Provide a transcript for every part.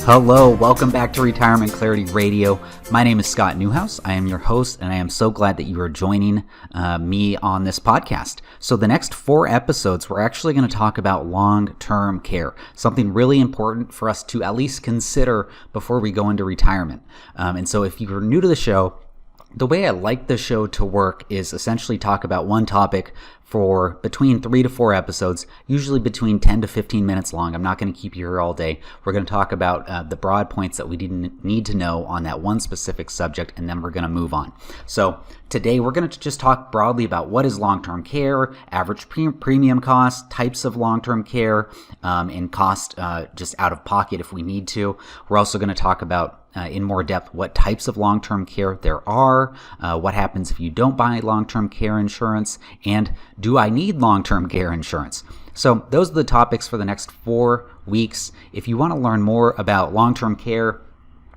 Hello, welcome back to Retirement Clarity Radio. My name is Scott Newhouse. I am your host, and I am so glad that you are joining me on this podcast. So the next 4 episodes, we're actually going to talk about long-term care, something really important for us to at least consider before we go into retirement. And so if you're new to the show, the way I like the show to work is essentially talk about one topic for between 3 to 4 episodes, usually between 10 to 15 minutes long. I'm not going to keep you here all day. We're going to talk about the broad points that we need to know on that one specific subject, and then we're going to move on. So today we're going to just talk broadly about what is long-term care, average premium cost, types of long-term care, and cost just out of pocket if we need to. We're also going to talk about in more depth what types of long-term care there are, what happens if you don't buy long-term care insurance, and do I need long-term care insurance? So those are the topics for the next 4 weeks. If you want to learn more about long-term care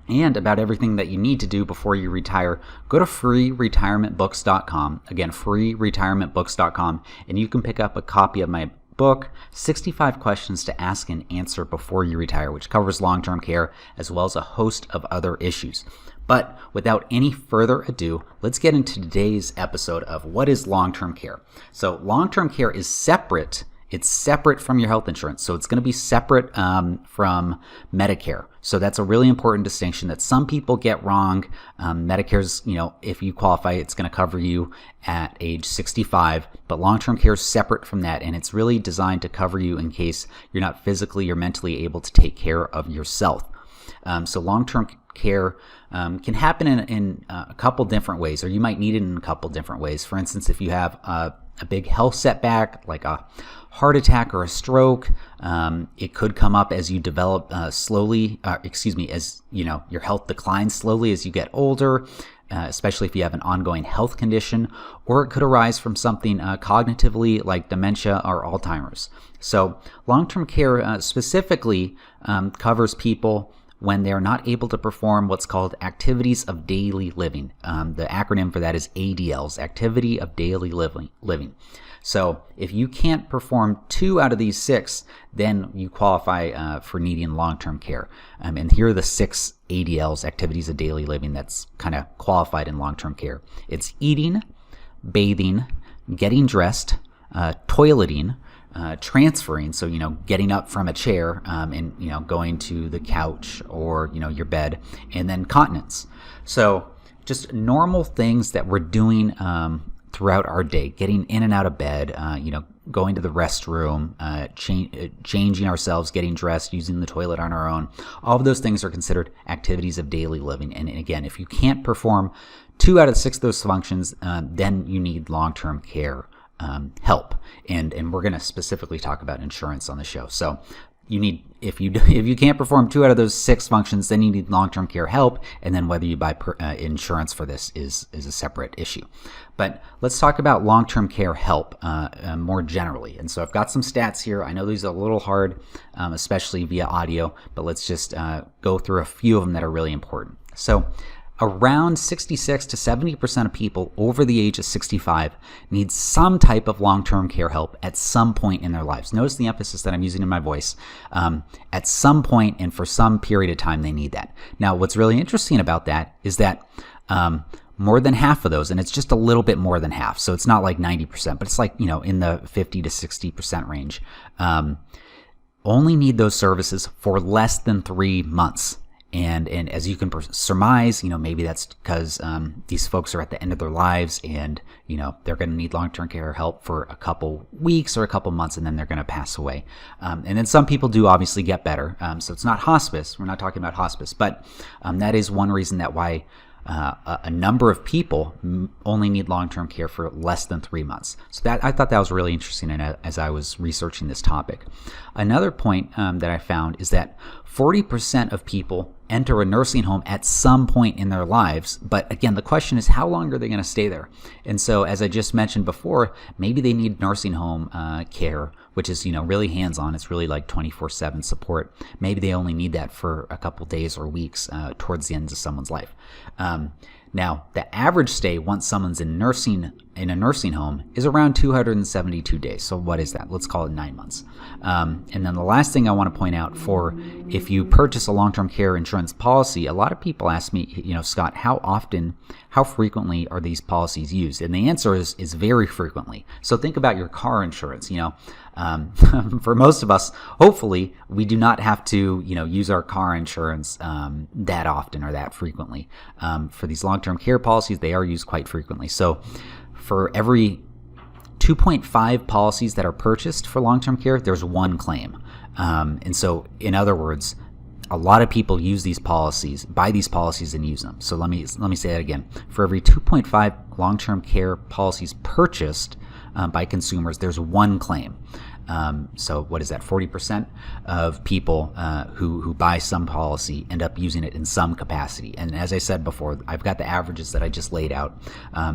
and about everything that you need to do before you retire, go to freeretirementbooks.com. Again, freeretirementbooks.com, and you can pick up a copy of my book, 65 Questions to Ask and Answer Before You Retire, which covers long-term care as well as a host of other issues. But without any further ado, let's get into today's episode of what is long-term care. So long-term care is separate. It's separate from your health insurance. So it's going to be separate from Medicare. So that's a really important distinction that some people get wrong. Medicare's, if you qualify, it's going to cover you at age 65, but long-term care is separate from that, and it's really designed to cover you in case you're not physically or mentally able to take care of yourself. So long-term care can happen in a couple different ways, or you might need it in a couple different ways. For instance, if you have a big health setback, like a heart attack or a stroke, it could come up as you develop as your health declines slowly as you get older, especially if you have an ongoing health condition, or it could arise from something cognitively like dementia or Alzheimer's. So long-term care specifically covers people when they're not able to perform what's called activities of daily living. The acronym for that is ADLs, Activity of Daily Living. So if you can't perform 2 out of these 6, then you qualify for needing long-term care. And here are the 6 ADLs, Activities of Daily Living, that's kind of qualified in long-term care. It's eating, bathing, getting dressed, toileting, transferring, so getting up from a chair and going to the couch or your bed, and then continence. So just normal things that we're doing throughout our day, getting in and out of bed, going to the restroom, changing ourselves, getting dressed, using the toilet on our own. All of those things are considered activities of daily living. And again, if you can't perform 2 out of 6 of those functions, then you need long-term care help. And we're going to specifically talk about insurance on the show. So you need, if you can't perform 2 out of those 6 functions, then you need long-term care help. And then whether you buy insurance for this is a separate issue. But let's talk about long-term care help more generally. And so I've got some stats here. I know these are a little hard, especially via audio, but let's just go through a few of them that are really important. So around 66 to 70% of people over the age of 65 need some type of long-term care help at some point in their lives. Notice the emphasis that I'm using in my voice. At some point and for some period of time, they need that. Now, what's really interesting about that is that more than half of those, and it's just a little bit more than half, so it's not like 90%, but it's like, in the 50 to 60% range, only need those services for less than 3 months. And as you can surmise, maybe that's because these folks are at the end of their lives and, they're going to need long-term care help for a couple weeks or a couple months, and then they're going to pass away. And then some people do obviously get better. So it's not hospice. We're not talking about hospice. But that is one reason that why a number of people only need long-term care for less than 3 months. So that I thought that was really interesting as I was researching this topic. Another point that I found is that 40% of people enter a nursing home at some point in their lives. But again, the question is, how long are they going to stay there? And so, as I just mentioned before, maybe they need nursing home care, which is, really hands-on. It's really like 24/7 support. Maybe they only need that for a couple days or weeks towards the end of someone's life. Now, the average stay once someone's in a nursing home is around 272 days. So what is that? Let's call it 9 months. And then the last thing I want to point out, for if you purchase a long-term care insurance policy, a lot of people ask me, Scott, how frequently are these policies used? And the answer is very frequently. So think about your car insurance. For most of us, hopefully, we do not have to, use our car insurance that often or that frequently. For these long-term care policies, they are used quite frequently. So for every 2.5 policies that are purchased for long-term care, there's one claim. And so, in other words, a lot of people use these policies, buy these policies and use them. So let me say that again. For every 2.5 long-term care policies purchased by consumers, there's one claim. So what is that? 40% of people who buy some policy end up using it in some capacity. And as I said before, I've got the averages that I just laid out.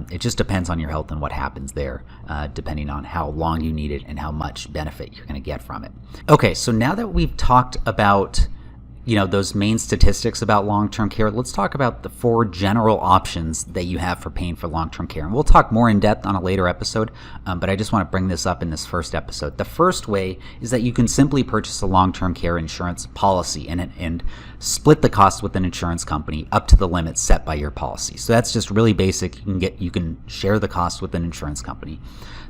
It just depends on your health and what happens there, depending on how long you need it and how much benefit you're going to get from it. Okay, so now that we've talked about those main statistics about long-term care, let's talk about the 4 general options that you have for paying for long-term care. And we'll talk more in depth on a later episode, but I just want to bring this up in this first episode. The first way is that you can simply purchase a long-term care insurance policy and split the cost with an insurance company up to the limit set by your policy. So that's just really basic. You can share the cost with an insurance company.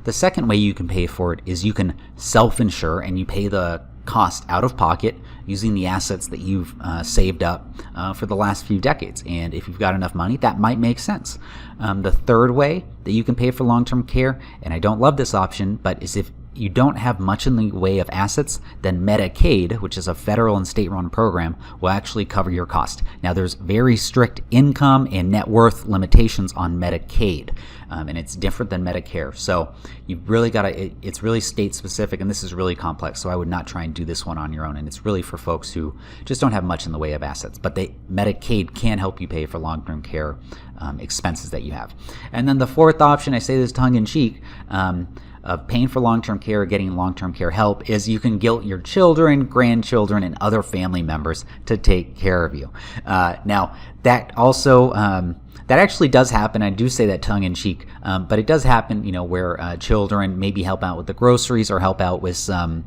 The second way you can pay for it is you can self-insure, and you pay the cost out of pocket using the assets that you've saved up for the last few decades. And if you've got enough money, that might make sense. The third way that you can pay for long-term care, and I don't love this option, but is if you don't have much in the way of assets, then Medicaid, which is a federal and state-run program, will actually cover your cost. Now, there's very strict income and net worth limitations on Medicaid, and it's different than Medicare. So you've really got to, it's really state-specific, and this is really complex, so I would not try and do this one on your own, and it's really for folks who just don't have much in the way of assets. But Medicaid can help you pay for long-term care expenses that you have. And then the fourth option, I say this tongue-in-cheek, of paying for long-term care, getting long-term care help, is you can guilt your children, grandchildren, and other family members to take care of you. Now, that also that actually does happen. I do say that tongue-in-cheek, but it does happen, where children maybe help out with the groceries or help out with some,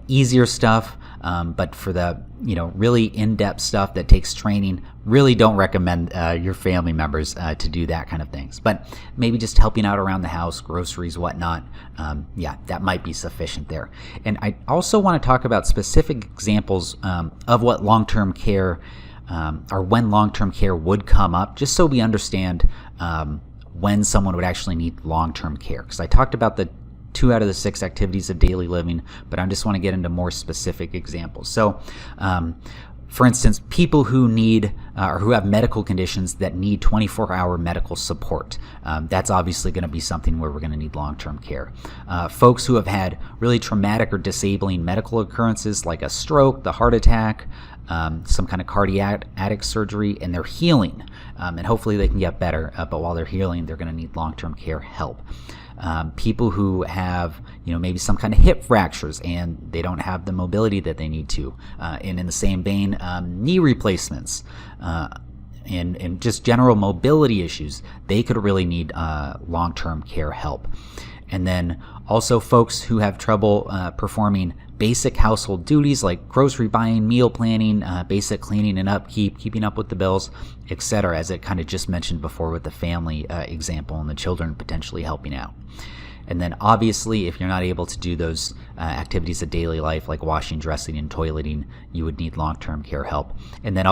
easier stuff. But for the, really in-depth stuff that takes training, really don't recommend your family members to do that kind of things. But maybe just helping out around the house, groceries, whatnot, that might be sufficient there. And I also want to talk about specific examples of what long-term care or when long-term care would come up, just so we understand when someone would actually need long-term care. Because I talked about the 2 out of the 6 activities of daily living, but I just want to get into more specific examples. So, for instance, people who need or who have medical conditions that need 24-hour medical support. That's obviously going to be something where we're going to need long-term care. Folks who have had really traumatic or disabling medical occurrences like a stroke, the heart attack, some kind of cardiac surgery, and they're healing. And hopefully they can get better, but while they're healing, they're going to need long-term care help. People who have, maybe some kind of hip fractures and they don't have the mobility that they need to. And in the same vein, knee replacements and just general mobility issues, they could really need long-term care help. And then also folks who have trouble performing basic household duties like grocery buying, meal planning, basic cleaning and upkeep, keeping up with the bills, etc., as it kind of just mentioned before with the family example and the children potentially helping out. And then obviously, if you're not able to do those activities of daily life like washing, dressing, and toileting, you would need long-term care help. And then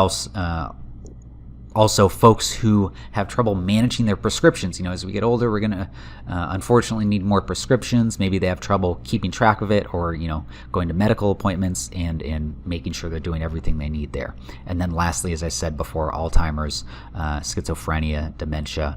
also folks who have trouble managing their prescriptions. As we get older, we're going to unfortunately need more prescriptions. Maybe they have trouble keeping track of it, or going to medical appointments and making sure they're doing everything they need there. And then lastly, as I said before, Alzheimer's, schizophrenia, dementia,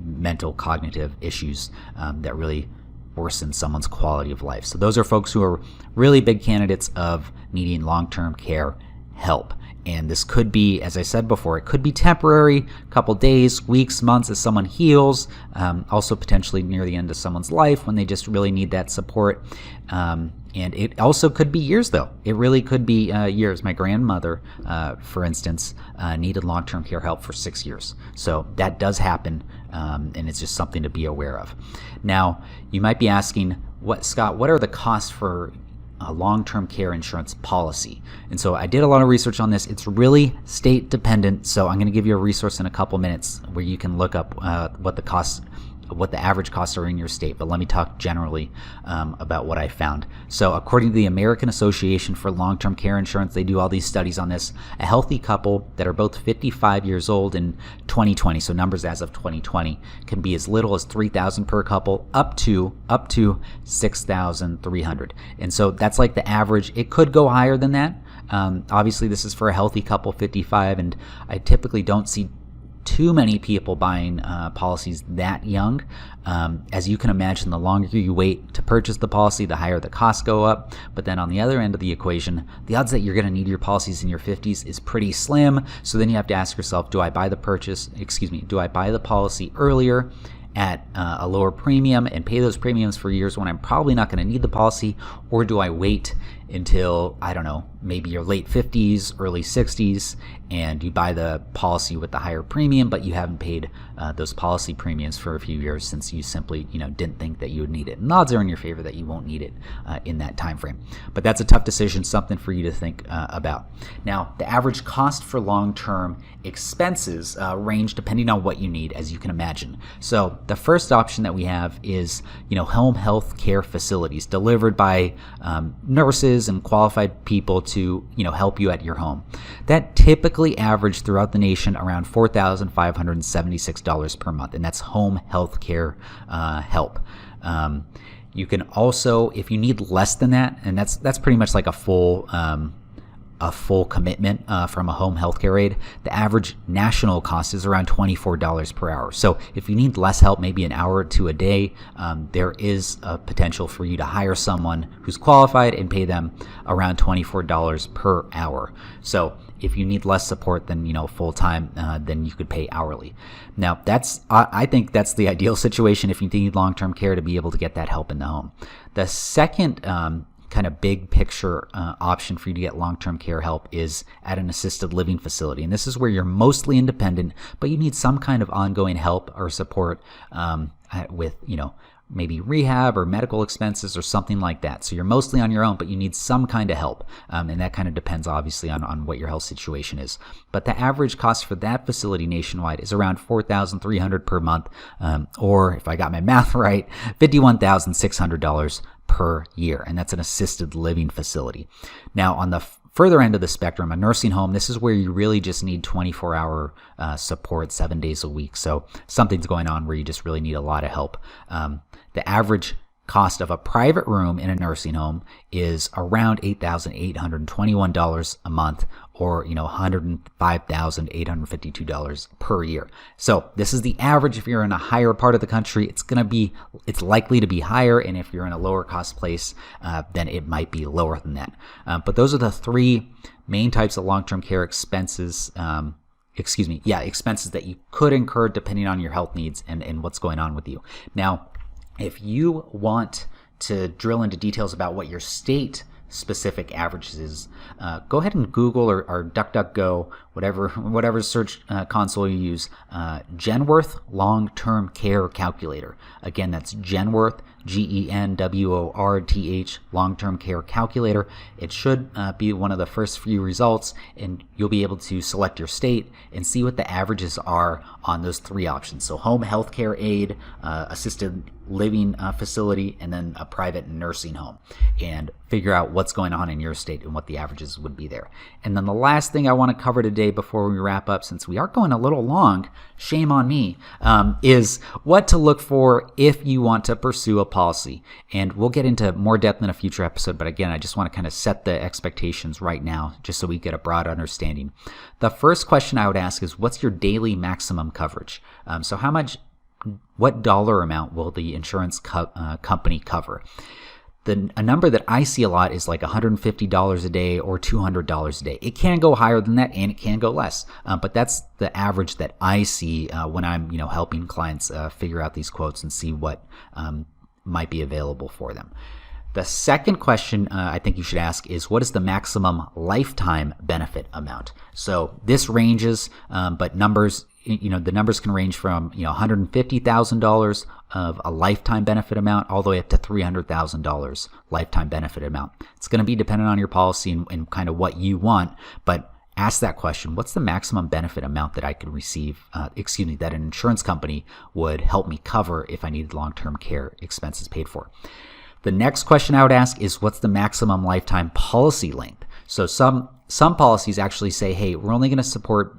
mental cognitive issues that really worsen someone's quality of life. So those are folks who are really big candidates of needing long-term care help. And this could be, as I said before, it could be temporary, a couple days, weeks, months as someone heals, also potentially near the end of someone's life when they just really need that support. And And it also could be years, though. It really could be years. My grandmother, for instance, needed long-term care help for 6 years. So that does happen, and it's just something to be aware of. Now, you might be asking, Scott, what are the costs for a long-term care insurance policy? And so I did a lot of research on this. It's really state dependent. So I'm going to give you a resource in a couple minutes where you can look up what the average costs are in your state, but let me talk generally about what I found. So according to the American Association for Long-Term Care Insurance, they do all these studies on this. A healthy couple that are both 55 years old in 2020, so numbers as of 2020, can be as little as $3,000 per couple up to $6,300. And so that's like the average. It could go higher than that. Obviously, this is for a healthy couple, 55, and I typically don't see too many people buying policies that young. As you can imagine, the longer you wait to purchase the policy, the higher the costs go up. But then on the other end of the equation, the odds that you're going to need your policies in your 50s is pretty slim. So then you have to ask yourself, do I buy the policy earlier at a lower premium and pay those premiums for years when I'm probably not going to need the policy, or do I wait until, I don't know, maybe your late 50s, early 60s, and you buy the policy with the higher premium, but you haven't paid those policy premiums for a few years since you simply, didn't think that you would need it. And the odds are in your favor that you won't need it in that time frame. But that's a tough decision, something for you to think about. Now, the average cost for long-term expenses range depending on what you need, as you can imagine. So the first option that we have is, home health care facilities delivered by nurses and qualified people to, help you at your home. That typically average throughout the nation around $4,576 per month, and that's home health care help. You can also, if you need less than that, and that's pretty much like a full commitment from a home healthcare aide, the average national cost is around $24 per hour. So if you need less help, maybe an hour or two a day, there is a potential for you to hire someone who's qualified and pay them around $24 per hour. So if you need less support than full time, then you could pay hourly. Now I think that's the ideal situation if you need long-term care, to be able to get that help in the home. The second kind of big picture option for you to get long-term care help is at an assisted living facility. And this is where you're mostly independent, but you need some kind of ongoing help or support with, maybe rehab or medical expenses or something like that. So you're mostly on your own, but you need some kind of help. And that kind of depends obviously on what your health situation is. But the average cost for that facility nationwide is around $4,300 per month, or if I got my math right, $51,600 per year. And that's an assisted living facility. Now, on the further end of the spectrum, a nursing home, this is where you really just need 24-hour support 7 days a week. So something's going on where you just really need a lot of help. The average cost of a private room in a nursing home is around $8,821 a month, or $105,852 per year. So this is the average. If you're in a higher part of the country, it's likely to be higher, and if you're in a lower cost place, then it might be lower than that. But those are the three main types of long-term care expenses. Expenses that you could incur depending on your health needs and what's going on with you. Now, if you want to drill into details about what your state specific averages is, go ahead and Google or DuckDuckGo, whatever search console you use, Genworth Long-Term Care Calculator. Again, that's Genworth, GENWORTH, Long-Term Care Calculator. It should be one of the first few results, and you'll be able to select your state and see what the averages are on those three options. So home health care aid, assisted living facility, and then a private nursing home, and figure out what's going on in your state and what the averages would be there. And then the last thing I want to cover today before we wrap up, since we are going a little long, shame on me, is what to look for if you want to pursue a policy. And we'll get into more depth in a future episode, but again, I just want to kind of set the expectations right now just so we get a broad understanding. The first question I would ask is, what's your daily maximum coverage? So what dollar amount will the insurance company cover? A number that I see a lot is like $150 a day or $200 a day. It can go higher than that, and it can go less. But that's the average that I see when I'm, helping clients figure out these quotes and see what might be available for them. The second question I think you should ask is, what is the maximum lifetime benefit amount? So this ranges, but the numbers can range from $150,000 of a lifetime benefit amount all the way up to $300,000 lifetime benefit amount. It's going to be dependent on your policy and kind of what you want, but ask that question: what's the maximum benefit amount that I could receive, that an insurance company would help me cover if I needed long-term care expenses paid for? The next question I would ask is, what's the maximum lifetime policy length? So some policies actually say, hey, we're only going to support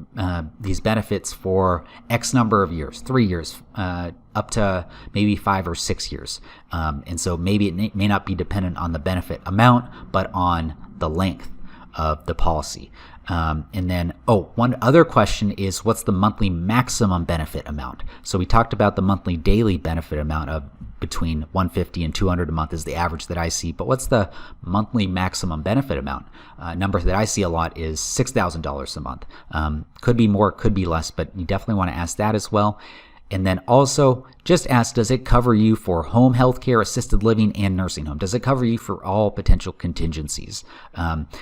these benefits for X number of years, 3 years, up to maybe 5 or 6 years. And so maybe it may not be dependent on the benefit amount, but on the length of the policy. And then, one other question is, what's the monthly maximum benefit amount? So we talked about the monthly daily benefit amount of between $150 and $200 a month is the average that I see. But what's the monthly maximum benefit amount? Number that I see a lot is $6,000 a month. Could be more, could be less, but you definitely want to ask that as well. And then also just ask, does it cover you for home health care, assisted living, and nursing home? Does it cover you for all potential contingencies?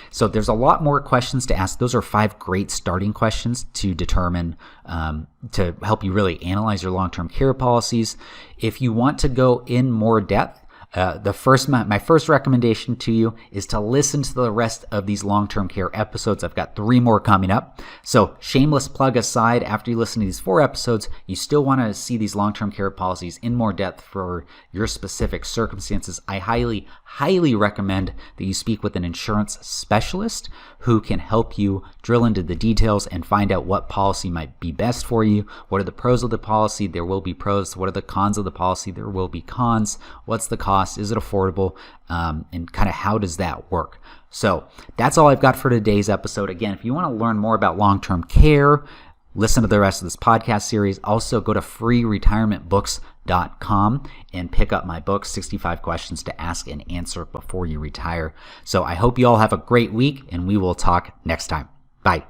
So there's a lot more questions to ask. Those are 5 great starting questions to determine, to help you really analyze your long-term care policies. If you want to go in more depth, my first recommendation to you is to listen to the rest of these long-term care episodes. I've got 3 more coming up. So shameless plug aside, after you listen to these 4 episodes, you still want to see these long-term care policies in more depth for your specific circumstances. I highly, highly recommend that you speak with an insurance specialist who can help you drill into the details and find out what policy might be best for you. What are the pros of the policy? There will be pros. What are the cons of the policy? There will be cons. What's the cost? Is it affordable? And kind of how does that work? So that's all I've got for today's episode. Again, if you want to learn more about long-term care, listen to the rest of this podcast series. Also, go to freeretirementbooks.com and pick up my book, 65 Questions to Ask and Answer Before You Retire. So I hope you all have a great week, and we will talk next time. Bye.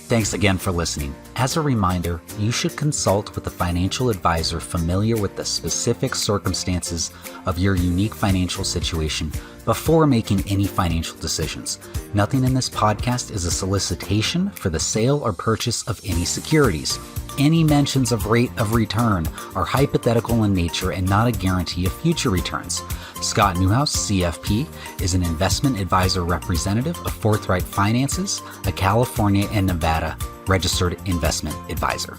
Thanks again for listening. As a reminder, you should consult with a financial advisor familiar with the specific circumstances of your unique financial situation before making any financial decisions. Nothing in this podcast is a solicitation for the sale or purchase of any securities. Any mentions of rate of return are hypothetical in nature and not a guarantee of future returns. Scott Newhouse, CFP, is an investment advisor representative of Forthright Finances, a California and Nevada registered investment advisor.